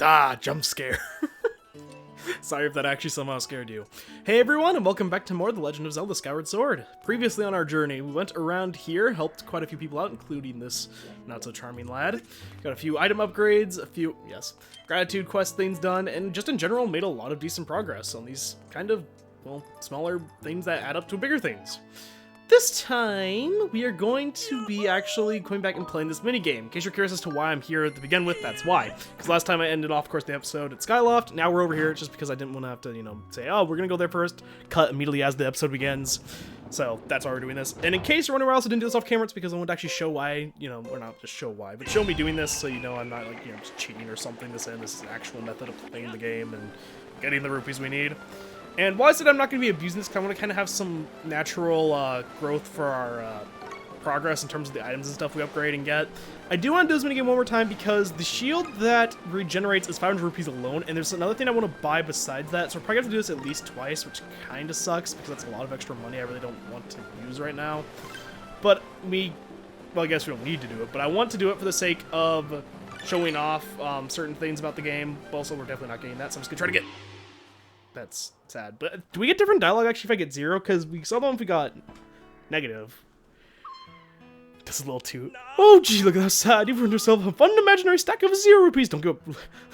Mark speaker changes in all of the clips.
Speaker 1: Ah, jump scare. Sorry if that actually somehow scared you. Hey everyone, and welcome back to more of The Legend of Zelda Skyward Sword. Previously on our journey, we went around here, helped quite a few people out, including this not-so-charming lad. Got a few item upgrades, a few, gratitude quest things done, and just in general made a lot of decent progress on these kind of, well, smaller things that add up to bigger things. This time, we are going to be actually going back and playing this minigame. In case you're curious as to why I'm here to begin with, that's why. Because last time I ended off, of course, the episode at Skyloft. Now we're over here just because I didn't want to have to, say, oh, we're going to go there first, cut immediately as the episode begins. So that's why we're doing this. And in case you're wondering why I also didn't do this off camera, it's because I wanted to actually show why, or not just show why, but show me doing this so you know I'm not, like, just cheating or something. This is an actual method of playing the game and getting the rupees we need. And while I said I'm not going to be abusing this, I want to kind of have some natural growth for our progress in terms of the items and stuff we upgrade and get. I do want to do this minigame one more time because the shield that regenerates is 500 rupees alone, and there's another thing I want to buy besides that, so we're probably going to have to do this at least twice, which kind of sucks because that's a lot of extra money I really don't want to use right now. But well, I guess we don't need to do it, but I want to do it for the sake of showing off certain things about the game. But also, we're definitely not getting that, so I'm just going to try to get... That's sad. But do we get different dialogue actually if I get 0? Because we saw the one if we got negative. This is a little too... Oh, gee, look at that sad. You've earned yourself a fun imaginary stack of 0 rupees. Don't go...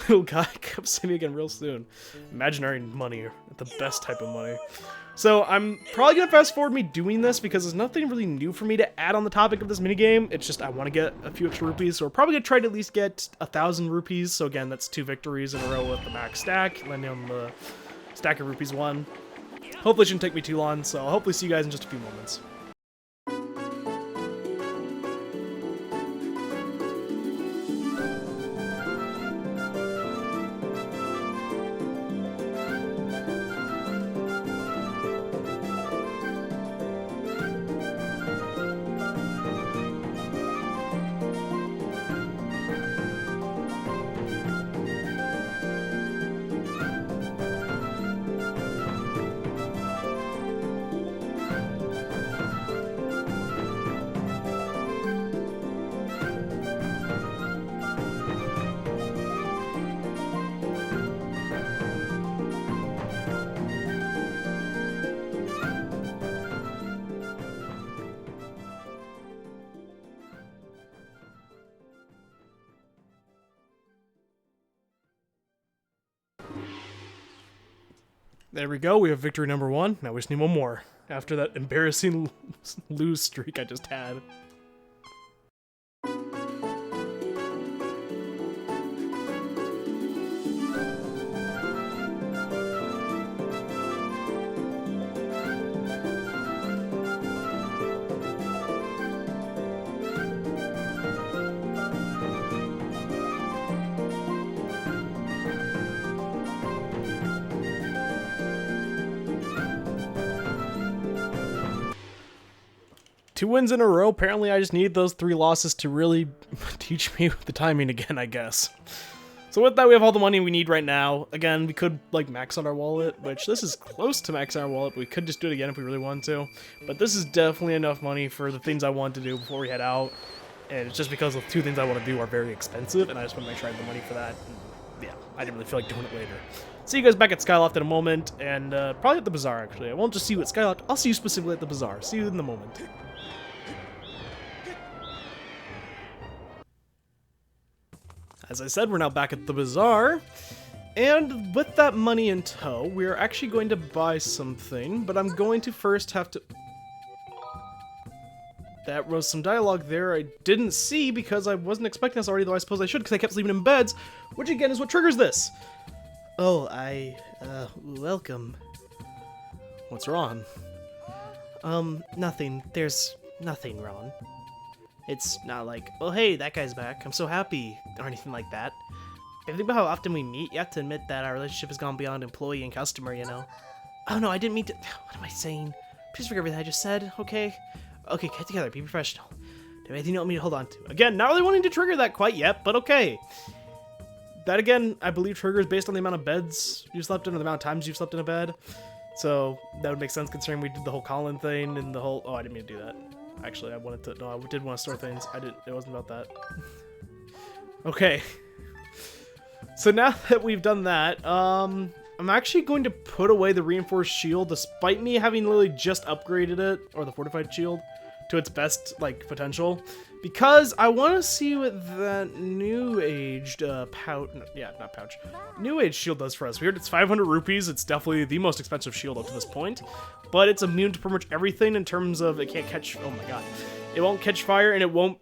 Speaker 1: Little guy, come see me again real soon. Imaginary money. The best type of money. So I'm probably going to fast forward me doing this because there's nothing really new for me to add on the topic of this minigame. It's just I want to get a few extra rupees. So we're probably going to try to at least get 1,000 rupees. So again, that's 2 victories in a row with the max stack. Landing on the... stack of rupees won. Hopefully it shouldn't take me too long, so I'll hopefully see you guys in just a few moments. There we go, we have victory number 1. Now we just need one more, after that embarrassing lose streak I just had. Two wins in a row. Apparently I just need those 3 losses to really teach me the timing again, I guess. So with that, we have all the money we need right now. Again, we could like max out our wallet, which this is close to max out our wallet, but we could just do it again if we really want to. But this is definitely enough money for the things I want to do before we head out. And it's just because the 2 things I want to do are very expensive, and I just want to make sure I have the money for that. And yeah, I didn't really feel like doing it later. See you guys back at Skyloft in a moment, and probably at the bazaar, actually. I won't just see you at Skyloft, I'll see you specifically at the bazaar. See you in the moment. As I said, we're now back at the bazaar, and with that money in tow, we are actually going to buy something, but I'm going to first have to... That was some dialogue there I didn't see because I wasn't expecting this already, though I suppose I should because I kept sleeping in beds, which again is what triggers this. Oh, welcome. What's wrong?
Speaker 2: Nothing. There's nothing wrong. It's not like, oh hey, that guy's back, I'm so happy, or anything like that. If you think about how often we meet, you have to admit that our relationship has gone beyond employee and customer, you know? Oh no, I didn't mean to... What am I saying? Please forget everything I just said, okay? Okay, get together, be professional. Do you have anything you want me to hold on to? Again, not really wanting to trigger that quite yet, but okay. That again, I believe triggers based on the amount of beds you slept in or the amount of times you've slept in a bed. So that would make sense considering we did the whole Colin thing and the whole... Oh, I didn't mean to do that. Actually, I wanted to... No, I did want to store things. It wasn't about that. Okay.
Speaker 1: So now that we've done that, I'm actually going to put away the reinforced shield, despite me having literally just upgraded it, or the fortified shield, to its best, like, potential. Because I want to see what that new aged new age shield does for us. We heard it's 500 rupees. It's definitely the most expensive shield up to this point, but it's immune to pretty much everything in terms of it can't catch. Oh my god, it won't catch fire and it won't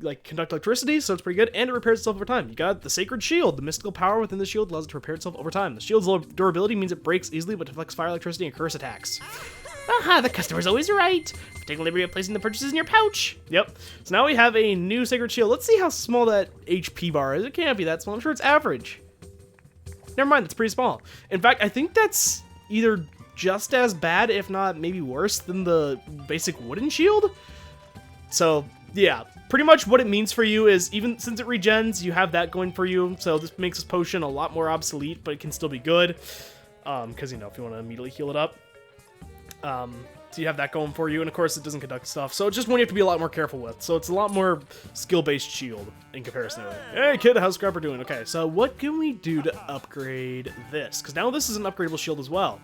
Speaker 1: like conduct electricity, so it's pretty good. And it repairs itself over time. You got the sacred shield. The mystical power within the shield allows it to repair itself over time. The shield's low durability means it breaks easily, but deflects fire, electricity, and curse attacks. Aha, the customer's always right. Take the liberty of placing the purchases in your pouch. Yep. So now we have a new sacred shield. Let's see how small that HP bar is. It can't be that small. I'm sure it's average. Never mind, that's pretty small. In fact, I think that's either just as bad, if not maybe worse, than the basic wooden shield. So, yeah. Pretty much what it means for you is, even since it regens, you have that going for you. So this makes this potion a lot more obsolete, but it can still be good. Because, you know, if you want to immediately heal it up. So you have that going for you, and of course it doesn't conduct stuff, so it's just one you have to be a lot more careful with. So it's a lot more skill-based shield in comparison to it. Hey kid, how's Scrapper doing? Okay, so what can we do to upgrade this? Because now this is an upgradable shield as well.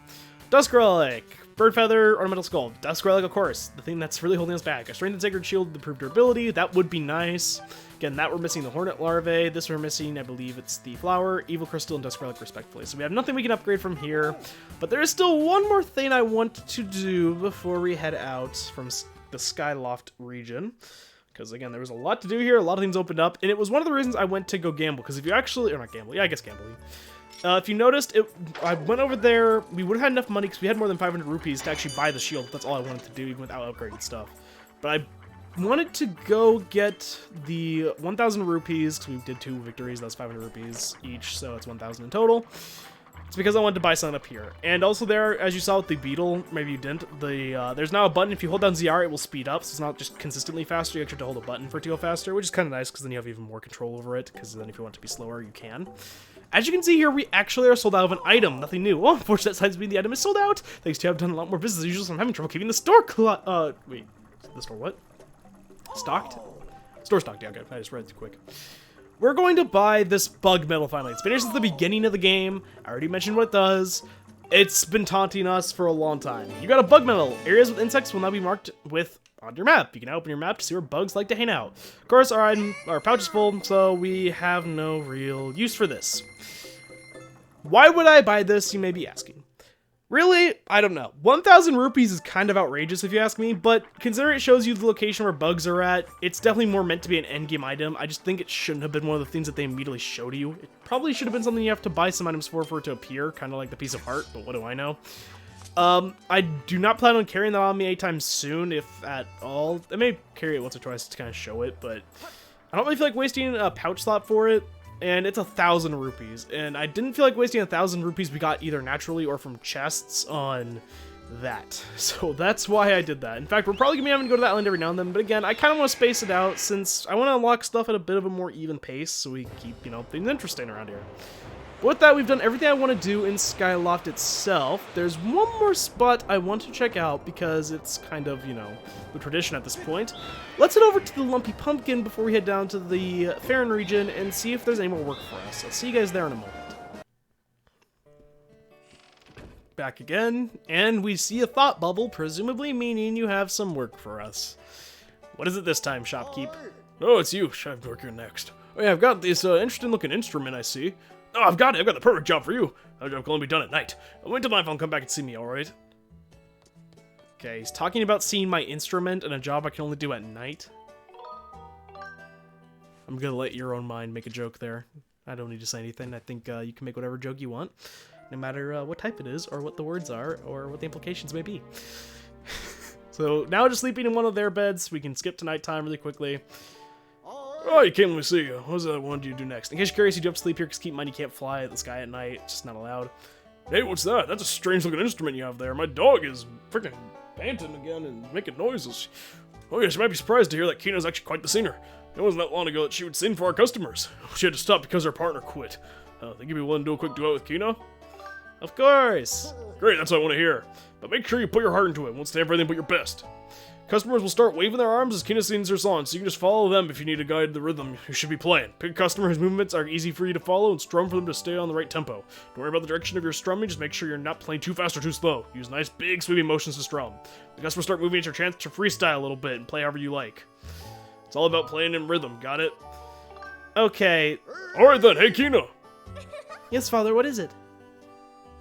Speaker 1: Dusk Relic, Bird Feather, Ornamental Skull. Dusk Relic, of course, the thing that's really holding us back. A Strengthened Sacred Shield with improved durability, that would be nice. Again, that we're missing the Hornet Larvae. This we're missing, I believe it's the Flower, Evil Crystal, and Dusk Relic, respectively. So we have nothing we can upgrade from here. But there is still one more thing I want to do before we head out from the Skyloft region. Because, again, there was a lot to do here. A lot of things opened up. And it was one of the reasons I went to go gamble. Because if you actually... Or not gamble. Yeah, I guess gambling. If you noticed, I went over there. We would have had enough money because we had more than 500 rupees to actually buy the shield. That's all I wanted to do, even without upgrading stuff. But I wanted to go get the 1,000 rupees, because we did 2 victories, that's 500 rupees each, so it's 1,000 in total. It's because I wanted to buy something up here. And also there, as you saw with the beetle, maybe you didn't, there's now a button, if you hold down ZR, it will speed up, so it's not just consistently faster, you actually have to hold a button for it to go faster, which is kind of nice, because then you have even more control over it, because then if you want it to be slower, you can. As you can see here, we actually are sold out of an item, nothing new. Well, unfortunately, that signs mean the item is sold out, thanks to I've done a lot more business as usual, so I'm having trouble keeping the store wait, the store what? Stocked? Store stocked, yeah, okay. I just read it too quick. We're going to buy this bug medal finally. It's been here since the beginning of the game. I already mentioned what it does. It's been taunting us for a long time. You got a bug medal. Areas with insects will now be marked with on your map. You can now open your map to see where bugs like to hang out. Of course, our pouch is full, so we have no real use for this. Why would I buy this, you may be asking. Really? I don't know. 1,000 rupees is kind of outrageous if you ask me, but considering it shows you the location where bugs are at, it's definitely more meant to be an endgame item. I just think it shouldn't have been one of the things that they immediately show to you. It probably should have been something you have to buy some items for it to appear, kind of like the piece of heart, but what do I know? I do not plan on carrying that on me anytime soon, if at all. I may carry it once or twice to kind of show it, but I don't really feel like wasting a pouch slot for it. And it's 1,000 rupees, and I didn't feel like wasting 1,000 rupees we got either naturally or from chests on that. So that's why I did that. In fact, we're probably gonna be having to go to that island every now and then, but again, I kind of want to space it out since I want to unlock stuff at a bit of a more even pace so we keep, you know, things interesting around here. But with that, we've done everything I want to do in Skyloft itself. There's one more spot I want to check out because it's kind of, you know, the tradition at this point. Let's head over to the Lumpy Pumpkin before we head down to the Farron region and see if there's any more work for us. I'll see you guys there in a moment. Back again, and we see a thought bubble, presumably meaning you have some work for us. What is it this time, shopkeep? Oh, it's you. Should I have work here next? Oh yeah, I've got this interesting looking instrument I see. Oh, I've got it. I've got the perfect job for you. That job can only be done at night. I'll wait till nightfall and come back and see me, alright? Okay, he's talking about seeing my instrument and a job I can only do at night. I'm gonna let your own mind make a joke there. I don't need to say anything. I think you can make whatever joke you want, no matter what type it is, or what the words are, or what the implications may be. So now just sleeping in one of their beds, we can skip to nighttime really quickly. Oh, you came to see you. What was that I wanted you to do next? In case you're curious, you do have to sleep here because keep in mind you can't fly at the sky at night. It's just not allowed. Hey, what's that? That's a strange looking instrument you have there. My dog is freaking panting again and making noises. Oh yes, you might be surprised to hear that Kina's actually quite the singer. It wasn't that long ago that she would sing for our customers. She had to stop because her partner quit. Think you'd be willing to do a quick duet with Kina?
Speaker 2: Of course.
Speaker 1: Great, that's what I want to hear. But make sure you put your heart into it. Won't stand for anything but your best. Customers will start waving their arms as Kina sings her song, so you can just follow them if you need to guide the rhythm you should be playing. Pick a customer whose movements are easy for you to follow and strum for them to stay on the right tempo. Don't worry about the direction of your strumming, just make sure you're not playing too fast or too slow. Use nice big sweeping motions to strum. The customers start moving, it's your chance to freestyle a little bit and play however you like. It's all about playing in rhythm, got it?
Speaker 2: Okay.
Speaker 1: Alright then, hey Kina!
Speaker 2: Yes, Father, what is it?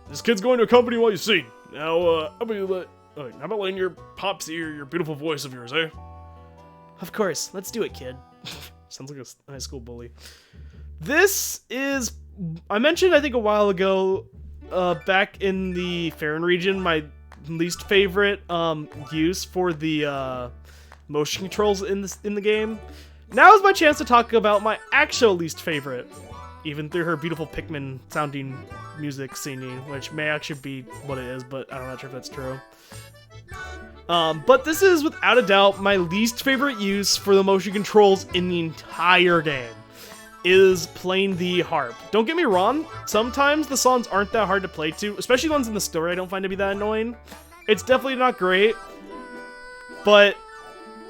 Speaker 1: This kid's going to accompany you while you sing. Now, how about letting your pops hear your beautiful voice of yours, eh?
Speaker 2: Of course. Let's do it, kid.
Speaker 1: Sounds like a high school bully.
Speaker 2: This is... I mentioned, I think, a while ago, back in the Farron region, my least favorite use for the motion controls in the game. Now is my chance to talk about my actual least favorite, even through her beautiful Pikmin sounding music singing, which may actually be what it is, but I'm not sure if that's true. But this is without a doubt my least favorite use for the motion controls in the entire game, is playing the harp. Don't get me wrong, sometimes the songs aren't that hard to play to, especially ones in the story I don't find to be that annoying. It's definitely not great, but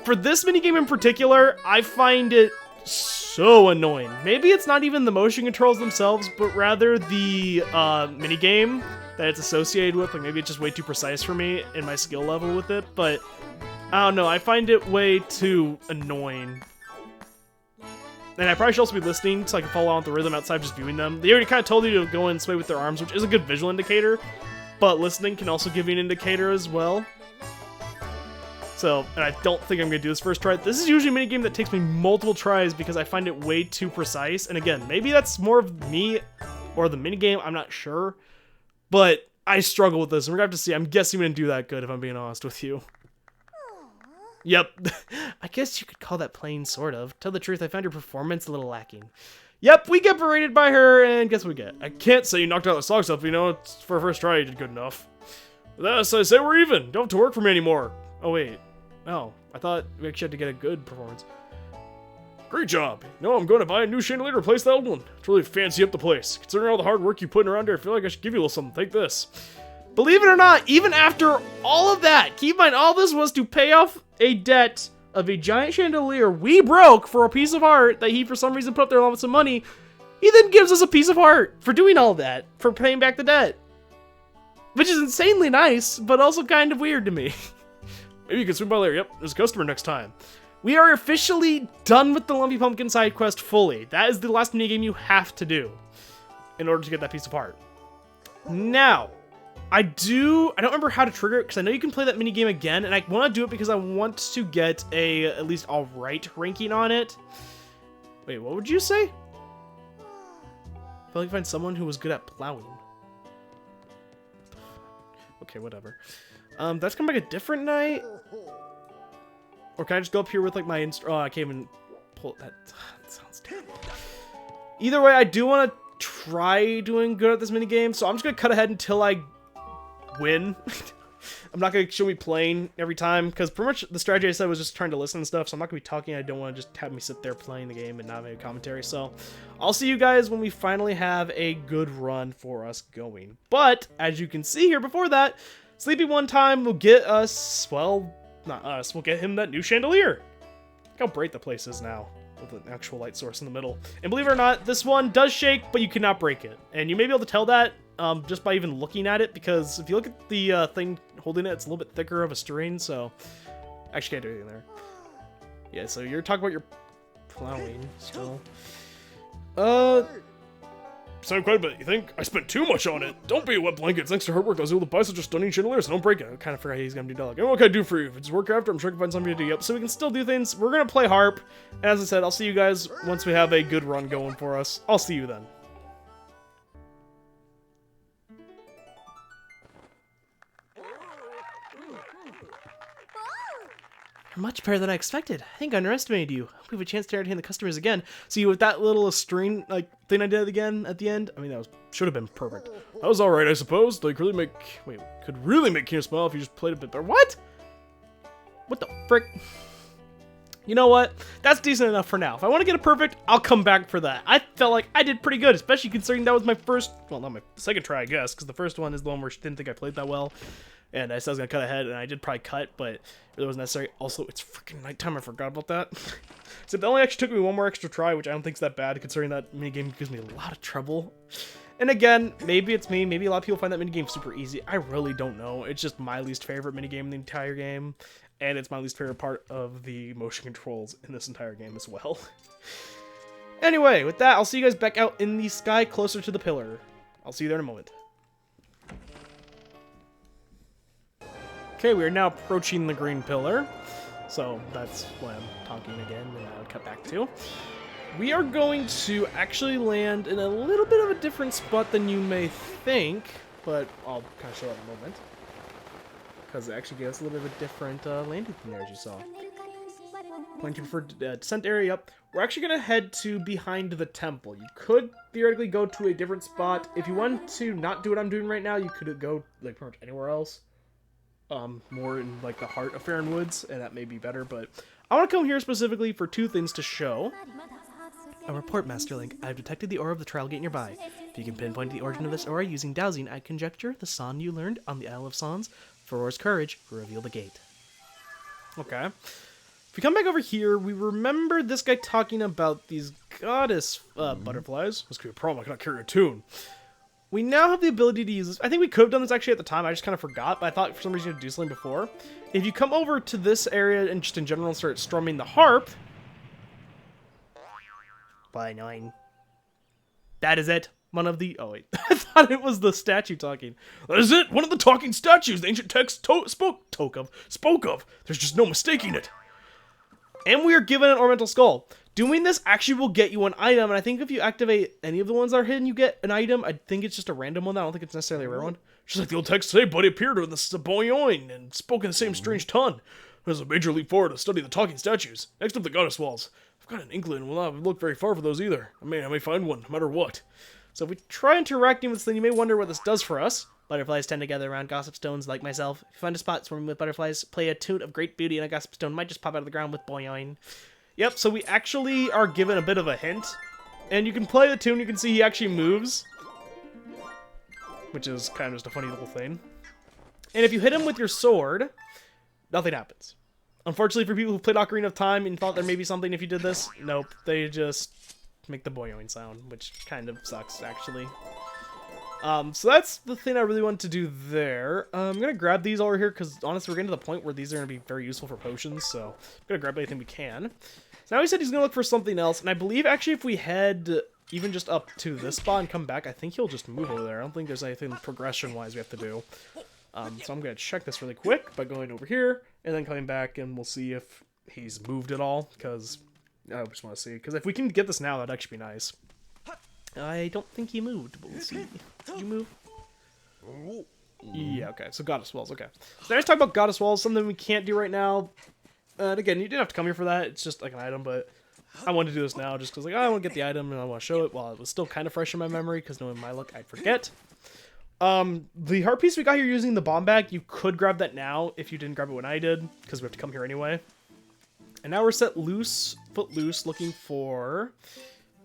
Speaker 2: for this minigame in particular, I find it so annoying. Maybe it's not even the motion controls themselves, but rather the minigame that it's associated with. Like, maybe it's just way too precise for me in my skill level with it, but I don't know, I find it way too annoying. And I probably should also be listening so I can follow on with the rhythm outside of just viewing them. They already kind of told you to go and sway with their arms, which is a good visual indicator, but listening can also give you an indicator as well. So, and I don't think I'm going to do this first try. This is usually a minigame that takes me multiple tries because I find it way too precise. And again, maybe that's more of me or the minigame, I'm not sure. But I struggle with this, and we're going to have to see. I'm guessing we didn't do that good, if I'm being honest with you. Yep. I guess you could call that plain, sort of. Tell the truth, I found your performance a little lacking. Yep, we get berated by her, and guess what we get? I can't say you knocked out the song stuff, you know, it's for a first try, you did good enough. With that, so I say we're even. Don't have to work for me anymore. Oh, wait. Oh, I thought we actually had to get a good performance. Great job. No, I'm going to buy a new chandelier to replace that old one. It's really fancy up the place. Considering all the hard work you put in around here, I feel like I should give you a little something. Take this. Believe it or not, even after all of that, keep in mind, all this was to pay off a debt of a giant chandelier we broke for a piece of art that he, for some reason, put up there along with some money. He then gives us a piece of art for doing all that, for paying back the debt. Which is insanely nice, but also kind of weird to me. Maybe you can swing by later. Yep, there's a customer next time. We are officially done with the Lumpy Pumpkin side quest fully. That is the last minigame you have to do in order to get that piece of art. Now, I don't remember how to trigger it, because I know you can play that minigame again, and I want to do it because I want to get a at least alright ranking on it. Wait, what would you say? I feel like I find someone who was good at plowing. Okay, whatever. That's come back a different night. Or can I just go up here with like my oh, I can't even pull that. That sounds terrible. Either way, I do want to try doing good at this minigame, so I'm just gonna cut ahead until I win. I'm not gonna show me playing every time, because pretty much the strategy I said was just trying to listen and stuff, so I'm not gonna be talking. I don't want to just have me sit there playing the game and not make a commentary. So I'll see you guys when we finally have a good run for us going. But as you can see here before that, Sleepy one time will get us, well, not us, we'll get him that new chandelier. Look how bright the place is now with an actual light source in the middle. And believe it or not, this one does shake, but you cannot break it. And you may be able to tell that just by even looking at it, because if you look at the thing holding it, it's a little bit thicker of a string, so actually can't do anything there. Yeah, so you're talking about your plowing still. Sound quite a bit, you think? I spent too much on it. Don't be a wet blanket. Thanks to hard work, I was able to buy such a stunning chandelier, so don't break it. I kind of forgot he's gonna do dog. And what can I do for you? If it's work after, I'm sure I can find something to do. Yep, so we can still do things. We're gonna play harp. And as I said, I'll see you guys once we have a good run going for us. I'll see you then. You're much better than I expected. I think I underestimated you. We have a chance to entertain the customers again. See, with that little string like thing I did again at the end, I mean, that should have been perfect.
Speaker 1: That was alright, I suppose. Like, could really make Kina smile if you just played a bit better. What?
Speaker 2: What the frick? You know what? That's decent enough for now. If I want to get it perfect, I'll come back for that. I felt like I did pretty good, especially considering that was my first, well, not my second try, I guess, because the first one is the one where she didn't think I played that well.
Speaker 1: And I said I was going to cut ahead, and I did probably cut, but it really wasn't necessary. Also, it's freaking nighttime. I forgot about that. So it only actually took me one more extra try, which I don't think is that bad, considering that minigame gives me a lot of trouble. And again, maybe it's me. Maybe a lot of people find that minigame super easy. I really don't know. It's just my least favorite minigame in the entire game. And it's my least favorite part of the motion controls in this entire game as well. Anyway, with that, I'll see you guys back out in the sky closer to the pillar. I'll see you there in a moment. Okay, we are now approaching the green pillar. So that's what I'm talking again, and I would cut back to. We are going to actually land in a little bit of a different spot than you may think, but I'll kind of show it in a moment. Because it actually gives us a little bit of a different landing thing there, as you saw. When you prefer descent area up, we're actually going to head to behind the temple. You could theoretically go to a different spot. If you want to not do what I'm doing right now, you could go like pretty much anywhere else. More in like the heart of Faron Woods, and that may be better, but I want to come here specifically for two things to show. A report, Master Link. I've detected the aura of the trial gate nearby. If you can pinpoint the origin of this aura using dowsing, I conjecture the song you learned on the Isle of Songs, Farore's courage, will reveal the gate. Okay. If we come back over here, we remember this guy talking about these goddess butterflies. This could be a problem. I cannot carry a tune. We now have the ability to use this. I think we could have done this actually at the time. I just kind of forgot, but I thought for some reason you had to do something before. If you come over to this area and just in general start strumming the harp. By 9. That is it. One of the... Oh, wait. I thought it was the statue talking. That is it. One of the talking statues the ancient text spoke of. There's just no mistaking it. And we are given an ornamental skull. Doing this actually will get you an item, and I think if you activate any of the ones that are hidden, you get an item. I think it's just a random one. I don't think it's necessarily a rare one. Just like the old text say, buddy appeared in the Saboyoin and spoke in the same strange tongue. There's a major leap forward to study the talking statues. Next up, the goddess walls. I've got an inkling. We'll not look very far for those either. I may find one, no matter what. So if we try interacting with this thing, you may wonder what this does for us. Butterflies tend to gather around gossip stones like myself. If you find a spot swarming with butterflies, play a tune of great beauty, and a gossip stone might just pop out of the ground with boyoing. Yep, so we actually are given a bit of a hint. And you can play the tune, you can see he actually moves. Which is kind of just a funny little thing. And if you hit him with your sword, nothing happens. Unfortunately for people who played Ocarina of Time and thought there may be something if you did this, nope. They just make the boyoing sound, which kind of sucks, actually. So that's the thing I really wanted to do there. I'm going to grab these over here because, honestly, we're getting to the point where these are going to be very useful for potions, so I'm going to grab anything we can. So now he said he's going to look for something else, and I believe, actually, if we head even just up to this spot and come back, I think he'll just move over there. I don't think there's anything progression-wise we have to do. So I'm going to check this really quick by going over here, and then coming back, and we'll see if he's moved at all, because I just want to see. Because if we can get this now, that'd actually be nice. I don't think he moved, but we'll see. Did you move? Yeah, okay. So Goddess Walls, okay. So now let's talk about Goddess Walls, something we can't do right now. And again, you didn't have to come here for that. It's just like an item, but I wanted to do this now just because like, I want to get the item and I want to show it while it was still kind of fresh in my memory because knowing my luck, I'd forget. The heart piece we got here using the bomb bag, you could grab that now if you didn't grab it when I did because we have to come here anyway. And now we're set loose, foot loose, looking for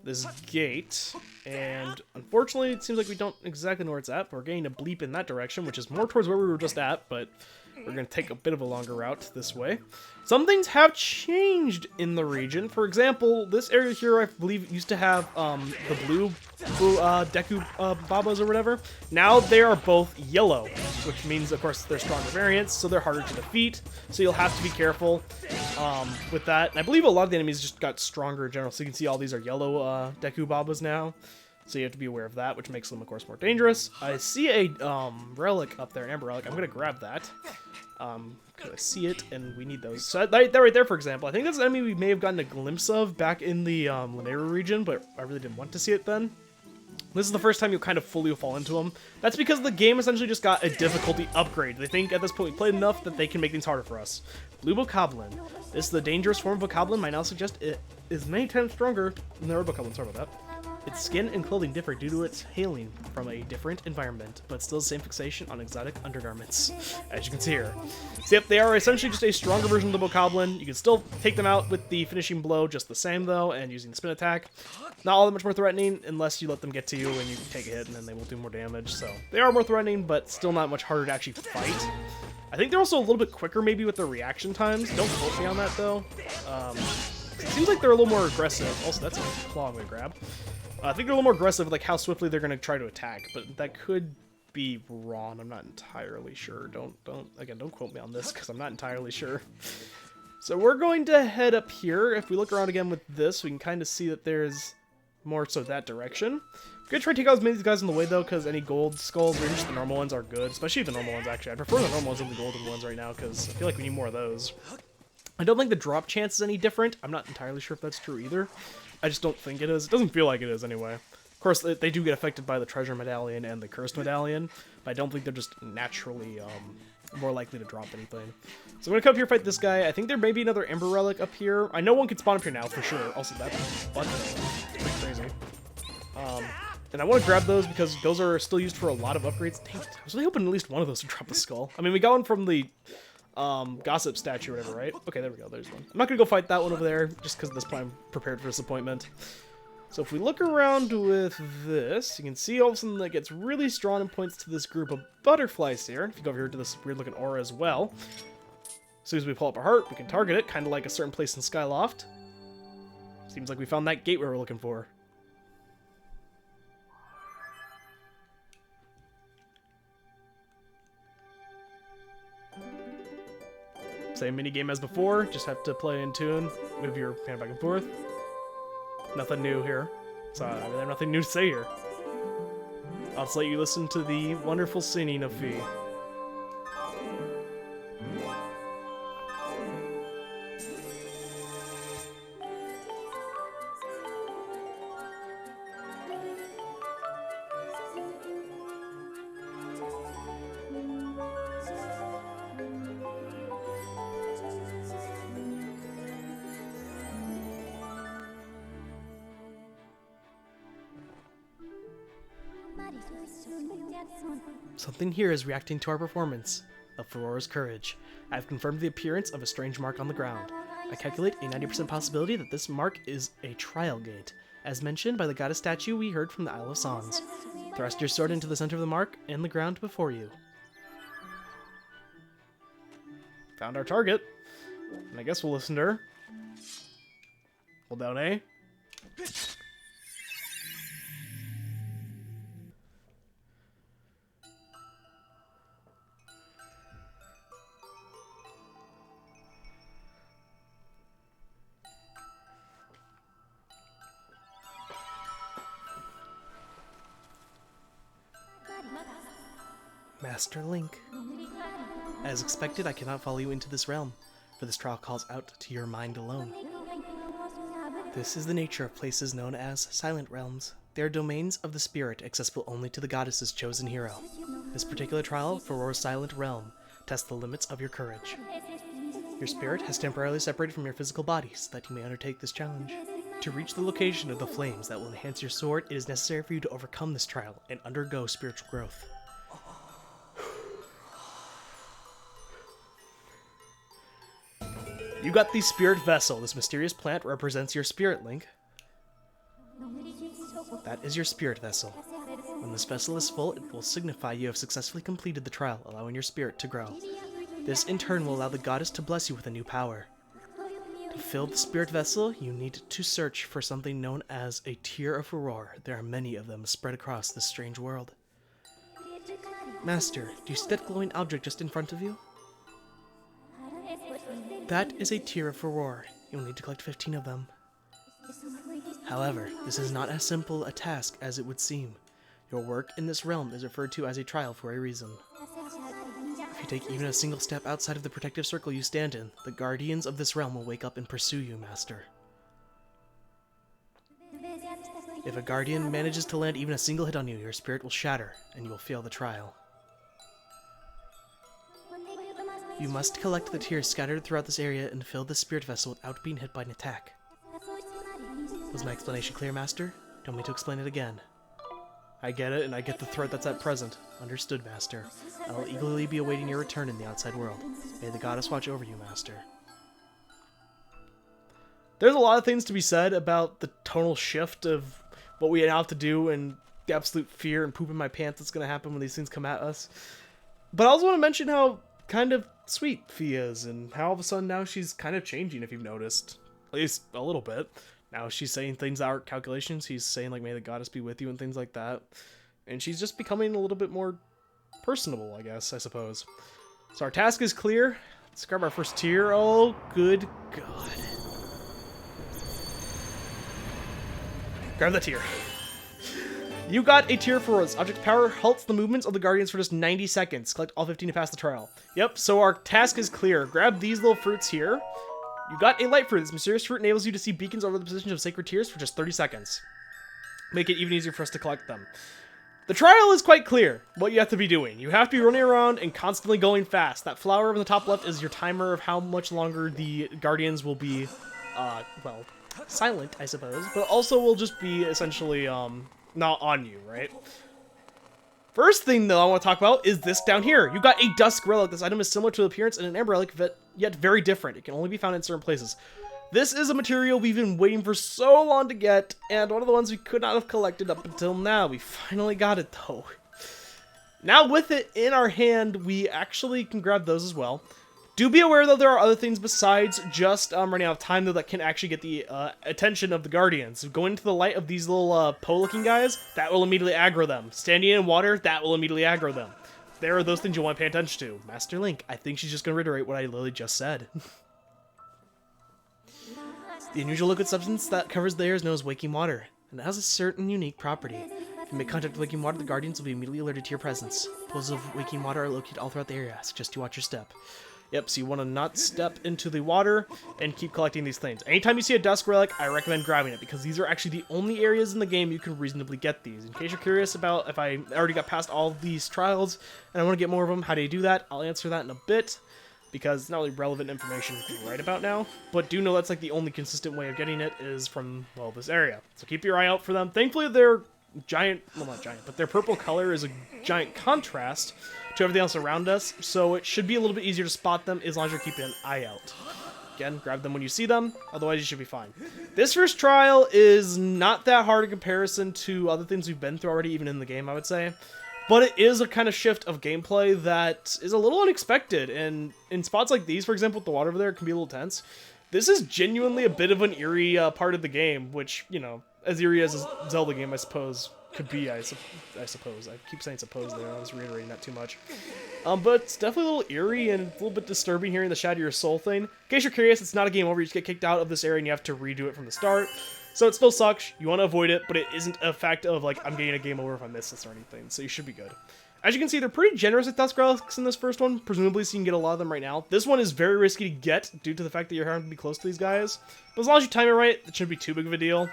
Speaker 1: this gate, and unfortunately it seems like we don't exactly know where it's at, but we're getting a bleep in that direction, which is more towards where we were just at, but we're going to take a bit of a longer route this way. Some things have changed in the region. For example, this area here, I believe, used to have the blue Deku Babas or whatever. Now they are both yellow, which means, of course, they're stronger variants, so they're harder to defeat. So you'll have to be careful with that. And I believe a lot of the enemies just got stronger in general. So you can see all these are yellow Deku Babas now. So you have to be aware of that, which makes them, of course, more dangerous. I see a relic up there, an amber relic. I'm going to grab that. Because I see it, and we need those. So that right there, for example, I think that's an enemy we may have gotten a glimpse of back in the Lanayru region, but I really didn't want to see it then. This is the first time you'll kind of fully fall into them. That's because the game essentially just got a difficulty upgrade. They think at this point we played enough that they can make things harder for us. Blue Bokoblin. This is the dangerous form of Bokoblin. Might now suggest it is many times stronger than the other Bokoblin. Sorry about that. Its skin and clothing differ due to its hailing from a different environment, but still the same fixation on exotic undergarments, as you can see here. So yep, they are essentially just a stronger version of the Bokoblin. You can still take them out with the finishing blow just the same though, and using the spin attack. Not all that much more threatening unless you let them get to you and you take a hit and then they will do more damage. So they are more threatening, but still not much harder to actually fight. I think they're also a little bit quicker maybe with their reaction times. Don't quote me on that though. It seems like they're a little more aggressive. Also, that's a claw I'm gonna grab. I think they're a little more aggressive, like how swiftly they're gonna try to attack, but that could be wrong. I'm not entirely sure. Don't quote me on this because I'm not entirely sure. So we're going to head up here. If we look around again with this, we can kind of see that there's more so that direction. I'm gonna try to take out as many of these guys in the way though, because any gold skulls or just the normal ones are good, especially the normal ones actually. I prefer the normal ones over the golden ones right now because I feel like we need more of those. I don't think the drop chance is any different. I'm not entirely sure if that's true either. I just don't think it is. It doesn't feel like it is anyway. Of course, they do get affected by the treasure medallion and the cursed medallion, but I don't think they're just naturally more likely to drop anything. So I'm gonna come up here fight this guy. I think there may be another Ember Relic up here. I know one can spawn up here now for sure. Also, that button is pretty crazy. And I want to grab those because those are still used for a lot of upgrades. Dang it, I was really hoping at least one of those would drop the skull. I mean, we got one from the gossip statue or whatever, right? Okay, there we go, there's one. I'm not gonna go fight that one over there just because at this point I'm prepared for disappointment. So if we look around with this, you can see all of a sudden that gets really strong and points to this group of butterflies here. If you go over here to this weird looking aura as well, as soon as we pull up our heart, we can target it, kind of like a certain place in Skyloft. Seems like we found that gateway we're looking for. Same minigame as before, just have to play in tune, move your hand back and forth. Nothing new here. So I have nothing new to say here. I'll just let you listen to the wonderful singing of Fee. Something here is reacting to our performance of Aurora's courage. I have confirmed the appearance of a strange mark on the ground. I calculate a 90% possibility that this mark is a trial gate, as mentioned by the goddess statue we heard from the Isle of Songs. Thrust your sword into the center of the mark and the ground before you. Found our target, and I guess we'll listen to her. Hold down A. Master Link. As expected, I cannot follow you into this realm, for this trial calls out to your mind alone. This is the nature of places known as Silent Realms. They are domains of the spirit, accessible only to the goddess's chosen hero. This particular trial for Aurora's Silent Realm tests the limits of your courage. Your spirit has temporarily separated from your physical body so that you may undertake this challenge. To reach the location of the flames that will enhance your sword, it is necessary for you to overcome this trial and undergo spiritual growth. You got the Spirit Vessel. This mysterious plant represents your spirit, Link. That is your Spirit Vessel. When this vessel is full, it will signify you have successfully completed the trial, allowing your spirit to grow. This, in turn, will allow the goddess to bless you with a new power. To fill the Spirit Vessel, you need to search for something known as a Tear of Aurora. There are many of them spread across this strange world. Master, do you see that glowing object just in front of you? That is a Tear of Aurora. You will need to collect 15 of them. However, this is not as simple a task as it would seem. Your work in this realm is referred to as a trial for a reason. If you take even a single step outside of the protective circle you stand in, the guardians of this realm will wake up and pursue you, Master. If a guardian manages to land even a single hit on you, your spirit will shatter, and you will fail the trial. You must collect the tears scattered throughout this area and fill the spirit vessel without being hit by an attack. Was my explanation clear, Master?
Speaker 2: Don't need to explain it again. I get it, and I get the threat that's at present. Understood, Master. I will eagerly be awaiting your return in the outside world. May the goddess watch over you, Master.
Speaker 1: There's a lot of things to be said about the tonal shift of what we have to do and the absolute fear and poop in my pants that's going to happen when these things come at us. But I also want to mention how kind of sweet Fia is, and how all of a sudden now she's kind of changing, if you've noticed. At least a little bit. Now she's saying things that aren't calculations. She's saying, like, may the goddess be with you and things like that. And she's just becoming a little bit more personable, I guess, I suppose. So our task is clear. Let's grab our first tier. Oh, good God. Grab the tier. You got a tier for this. Object power halts the movements of the Guardians for just 90 seconds. Collect all 15 to pass the trial. Yep, so our task is clear. Grab these little fruits here. You got a light fruit. This mysterious fruit enables you to see beacons over the positions of sacred tiers for just 30 seconds. Make it even easier for us to collect them. The trial is quite clear what you have to be doing. You have to be running around and constantly going fast. That flower on the top left is your timer of how much longer the Guardians will be, well, silent, I suppose. But also will just be essentially, not on you, right? First thing, though, I want to talk about is this down here. You got a Dusk Relic. This item is similar to the appearance in an Amber Relic, yet very different. It can only be found in certain places. This is a material we've been waiting for so long to get, and one of the ones we could not have collected up until now. We finally got it, though. Now, with it in our hand, we actually can grab those as well. Do be aware, though, there are other things besides just running out of time, though, that can actually get the attention of the Guardians. Going into the light of these little Poe-looking guys, that will immediately aggro them. Standing in water, that will immediately aggro them. There are those things you want to pay attention to. Master Link, I think she's just going to reiterate what I literally just said. The unusual liquid substance that covers the air is known as waking water, and it has a certain unique property. If you make contact with waking water, the Guardians will be immediately alerted to your presence. Pools of waking water are located all throughout the area. I suggest you watch your step. Yep, so you want to not step into the water and keep collecting these things. Anytime you see a Dusk Relic, I recommend grabbing it, because these are actually the only areas in the game you can reasonably get these. In case you're curious about if I already got past all of these trials and I want to get more of them, how do you do that? I'll answer that in a bit, because it's not really relevant information right about now. But do know that's like the only consistent way of getting it is from, well, this area. So keep your eye out for them. Thankfully, they're giant, well, not giant, but their purple color is a giant contrast to everything else around us, so it should be a little bit easier to spot them as long as you're keeping an eye out. Again, grab them when you see them, otherwise you should be fine. This first trial is not that hard in comparison to other things we've been through already, even in the game, I would say. But it is a kind of shift of gameplay that is a little unexpected, and in spots like these, for example, with the water over there, it can be a little tense. This is genuinely a bit of an eerie part of the game, which, you know, as eerie as a Zelda game, I suppose, could be, I suppose. I keep saying suppose there, I was reiterating that too much. But it's definitely a little eerie and a little bit disturbing hearing the Shadow Your Soul thing. In case you're curious, it's not a game over, you just get kicked out of this area and you have to redo it from the start. So it still sucks, you want to avoid it, but it isn't a fact of, like, I'm getting a game over if I miss this or anything, so you should be good. As you can see, they're pretty generous with Dusk Relics in this first one, presumably so you can get a lot of them right now. This one is very risky to get due to the fact that you're having to be close to these guys. But as long as you time it right, it shouldn't be too big of a deal.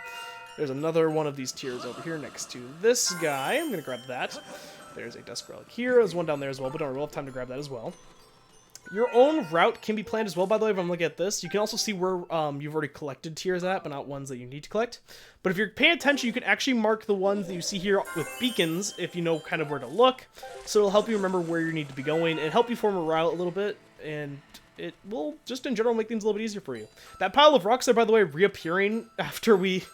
Speaker 1: There's another one of these tiers over here next to this guy. I'm going to grab that. There's a Dusk Relic here. There's one down there as well, but don't worry, we'll have time to grab that as well. Your own route can be planned as well, by the way, if I'm looking at this. You can also see where you've already collected tiers at, but not ones that you need to collect. But if you're paying attention, you can actually mark the ones that you see here with beacons, if you know kind of where to look. So it'll help you remember where you need to be going, and help you form a route a little bit, and it will just in general make things a little bit easier for you. That pile of rocks there, by the way, reappearing after we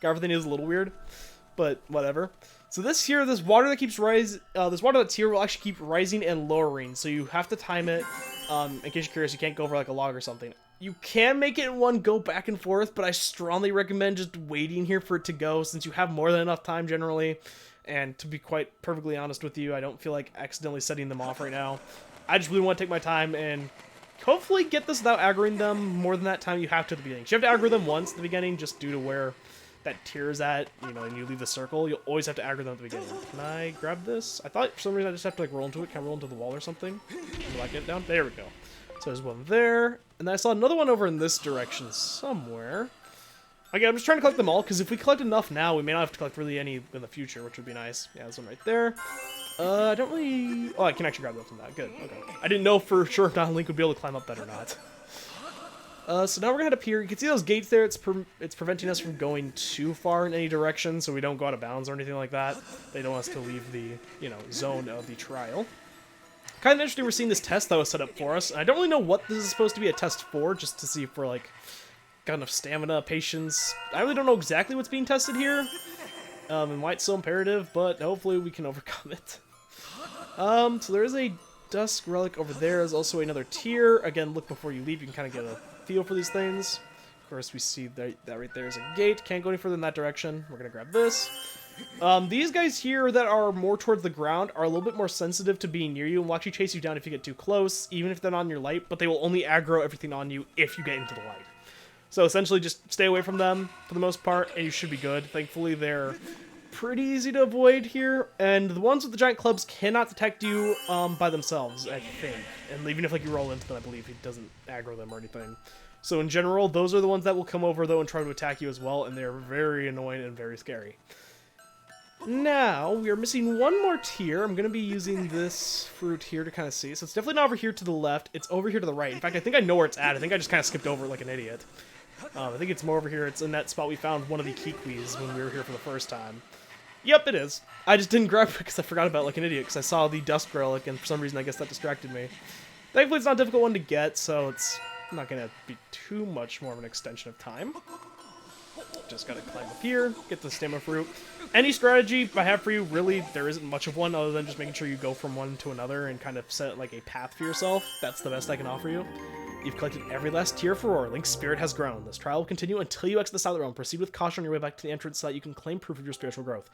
Speaker 1: got everything is a little weird, but whatever. So this water that keeps rising, this water that's here will actually keep rising and lowering, so you have to time it. In case you're curious, you can't go over like a log or something. You can make it in one go back and forth, but I strongly recommend just waiting here for it to go, since you have more than enough time generally. And to be quite perfectly honest with you, I don't feel like accidentally setting them off right now. I just really want to take my time and hopefully get this without aggroing them more than that time you have to at the beginning. So you have to aggro them once at the beginning, just due to where that tier is at, you know, and you leave the circle, you'll always have to aggro them at the beginning. Can I grab this? I thought for some reason I just have to like roll into it. Can I roll into the wall or something? Will I get it down? There we go. So there's one there, and then I saw another one over in this direction somewhere. Again, I'm just trying to collect them all, because if we collect enough now, we may not have to collect really any in the future, which would be nice. Yeah, there's one right there. I don't really... Oh, I can actually grab that from that. Good, okay. I didn't know for sure if Link would be able to climb up that or not. So now we're gonna head up here. You can see those gates there. It's preventing us from going too far in any direction, so we don't go out of bounds or anything like that. They don't want us to leave the, you know, zone of the trial. Kind of interesting we're seeing this test that was set up for us. I don't really know what this is supposed to be a test for, just to see if we're, like, got enough stamina, patience. I really don't know exactly what's being tested here, and why it's so imperative, but hopefully we can overcome it. So there is a Dusk Relic over there. There's also another tier. Again, look before you leave. You can kind of get a feel for these things. Of course, we see that right there is a gate. Can't go any further in that direction. We're going to grab this. These guys here that are more towards the ground are a little bit more sensitive to being near you and will actually chase you down if you get too close, even if they're not on your light, but they will only aggro everything on you if you get into the light. So essentially just stay away from them for the most part, and you should be good. Thankfully, they're pretty easy to avoid here, and the ones with the giant clubs cannot detect you by themselves, I think. And even if like you roll into them, I believe it doesn't aggro them or anything. So in general, those are the ones that will come over though and try to attack you as well, and they're very annoying and very scary. Now, we are missing one more tier. I'm going to be using this fruit here to kind of see. So it's definitely not over here to the left. It's over here to the right. In fact, I think I know where it's at. I think I just kind of skipped over it like an idiot. I think it's more over here. It's in that spot we found one of the Kikwis when we were here for the first time. Yep, it is. I just didn't grab it because I forgot about it like an idiot because I saw the Dusk Relic and for some reason I guess that distracted me. Thankfully, it's not a difficult one to get, so it's not going to be too much more of an extension of time. Just gotta climb up here, get the stamina fruit. Any strategy I have for you, really, there isn't much of one other than just making sure you go from one to another and kind of set like a path for yourself. That's the best I can offer you. You've collected every last tier for Roar. Link's spirit has grown. This trial will continue until you exit the Silent Realm. Proceed with caution on your way back to the entrance so that you can claim proof of your spiritual growth.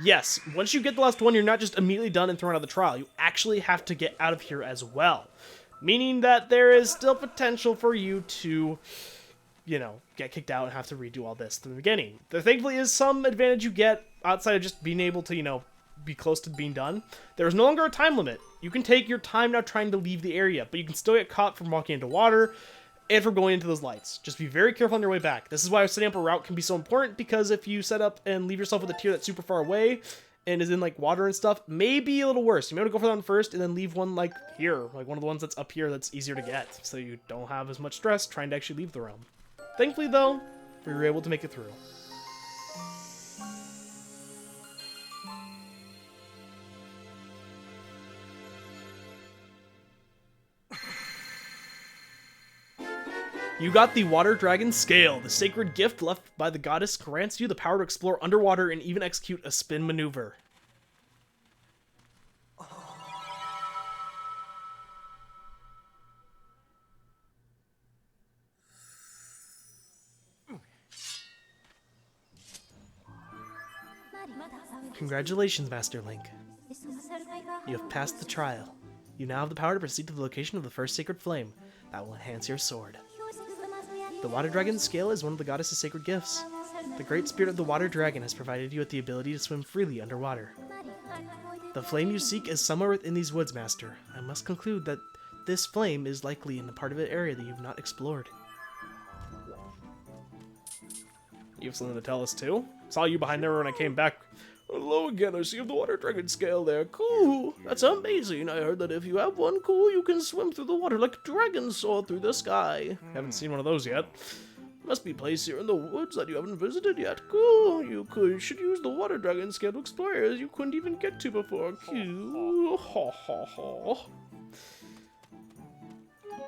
Speaker 1: Yes, once you get the last one, you're not just immediately done and thrown out of the trial. You actually have to get out of here as well. Meaning that there is still potential for you to, you know, get kicked out and have to redo all this from the beginning. There thankfully is some advantage you get outside of just being able to, you know, be close to being done. There is no longer a time limit. You can take your time now trying to leave the area, but you can still get caught from walking into water and from going into those lights. Just be very careful on your way back. This is why setting up a route can be so important, because if you set up and leave yourself with a tier that's super far away and is in like water and stuff, may be a little worse. You may want to go for that one first and then leave one like here, like one of the ones that's up here that's easier to get, so you don't have as much stress trying to actually leave the realm. Thankfully, though, we were able to make it through. You got the Water Dragon Scale. The sacred gift left by the goddess grants you the power to explore underwater and even execute a spin maneuver. Congratulations, Master Link. You have passed the trial. You now have the power to proceed to the location of the first sacred flame. That will enhance your sword. The Water Dragon Scale is one of the goddess's sacred gifts. The great spirit of the Water Dragon has provided you with the ability to swim freely underwater. The flame you seek is somewhere within these woods, Master. I must conclude that this flame is likely in the part of the area that you've not explored. You have something to tell us too? Saw you behind there when I came back. Hello again, I see you have the Water Dragon Scale there. Cool, that's amazing. I heard that if you have one, cool, you can swim through the water like a dragon soar through the sky. Haven't seen one of those yet. Must be a place here in the woods that you haven't visited yet. Cool, you should use the Water Dragon Scale to explore areas you couldn't even get to before. Cool, ha ha ha.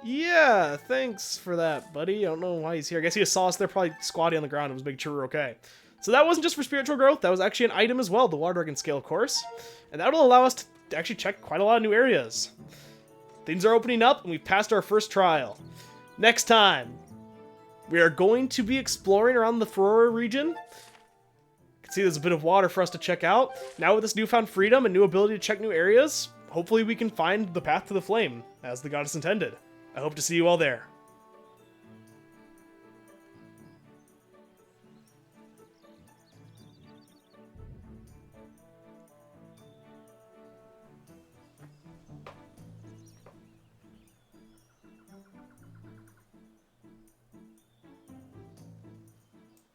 Speaker 1: Yeah, thanks for that, buddy. I don't know why he's here. I guess he just saw us there probably squatting on the ground and was making sure we're okay. So that wasn't just for spiritual growth, that was actually an item as well, the Water Dragon Scale, of course. And that'll allow us to actually check quite a lot of new areas. Things are opening up, and we've passed our first trial. Next time, we are going to be exploring around the Ferrora region. You can see there's a bit of water for us to check out. Now with this newfound freedom and new ability to check new areas, hopefully we can find the path to the flame, as the goddess intended. I hope to see you all there.